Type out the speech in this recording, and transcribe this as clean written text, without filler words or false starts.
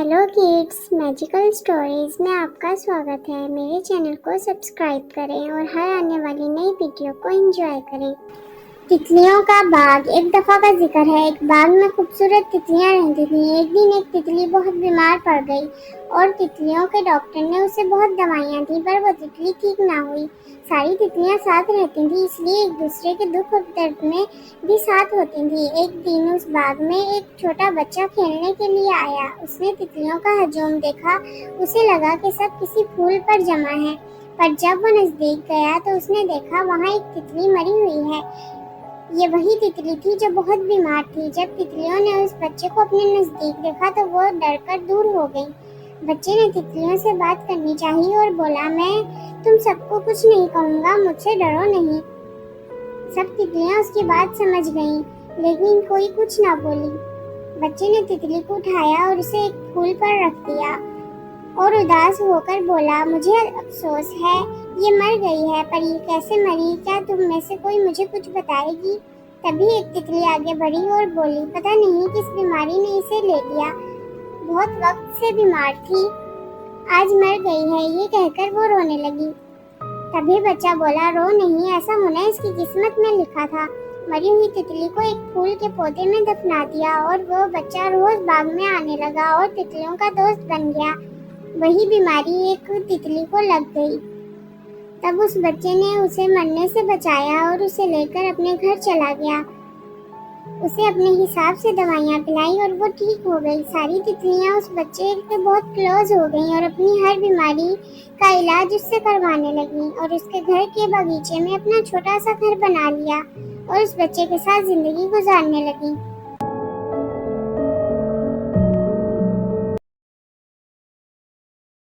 Hello kids, magical stories में आपका स्वागत है। मेरे चैनल को सब्सक्राइब करें और हर आने वाली नई वीडियो को एंजॉय करें। तितलियों का बाग। एक दफ़ा का जिक्र है, एक बाग में खूबसूरत तितलियां रहती थीं। एक दिन एक तितली बहुत बीमार पड़ गई और तितलियों के डॉक्टर ने उसे बहुत दवाइयां दी, पर वो तितली ठीक ना हुई। सारी तितलियां साथ रहती थीं, इसलिए एक दूसरे के दुख और दर्द में भी साथ होती थीं। एक दिन उस बाग में एक छोटा बच्चा खेलने के लिए आया। उसने तितलियों का हजूम देखा। उसे लगा कि सब किसी फूल पर जमा है, पर जब वो नजदीक गया तो उसने देखा वहाँ एक तितली मरी हुई है। ये वही तितली थी जो बहुत बीमार थी। जब तितलियों ने उस बच्चे को अपने नजदीक देखा तो वो डरकर दूर हो गई। बच्चे ने तितलियों से बात करनी चाहिए और बोला, मैं तुम सबको कुछ नहीं कहूँगा, मुझसे डरो नहीं। सब तितलियां उसकी बात समझ गईं, लेकिन कोई कुछ ना बोली। बच्चे ने तितली को उठाया और उसे एक फूल पर रख दिया और उदास होकर बोला, मुझे अफसोस है, ये मर गई है, पर ये कैसे मरी? क्या तुम में से कोई मुझे कुछ बताएगी? तभी एक तितली आगे बढ़ी और बोली, पता नहीं किस बीमारी ने इसे ले लिया। बहुत वक्त से बीमार थी, आज मर गई है। ये कहकर वो रोने लगी। तभी बच्चा बोला, रो नहीं, ऐसा होना इसकी किस्मत में लिखा था। मरी हुई तितली को एक फूल के पौधे में दफना दिया और वो बच्चा रोज बाग में आने लगा और तितलियों का दोस्त बन गया। वही बीमारी एक तितली को लग गई। तब उस बच्चे ने उसे मरने से बचाया और उसे लेकर अपने घर चला गया। उसे अपने हिसाब से दवाइयाँ पिलाई और वो ठीक हो गई। सारी तितलियाँ उस बच्चे के बहुत क्लोज हो गईं और अपनी हर बीमारी का इलाज उससे करवाने लगीं और उसके घर के बगीचे में अपना छोटा सा घर बना लिया और उस बच्चे के साथ जिंदगी गुजारने लगीं।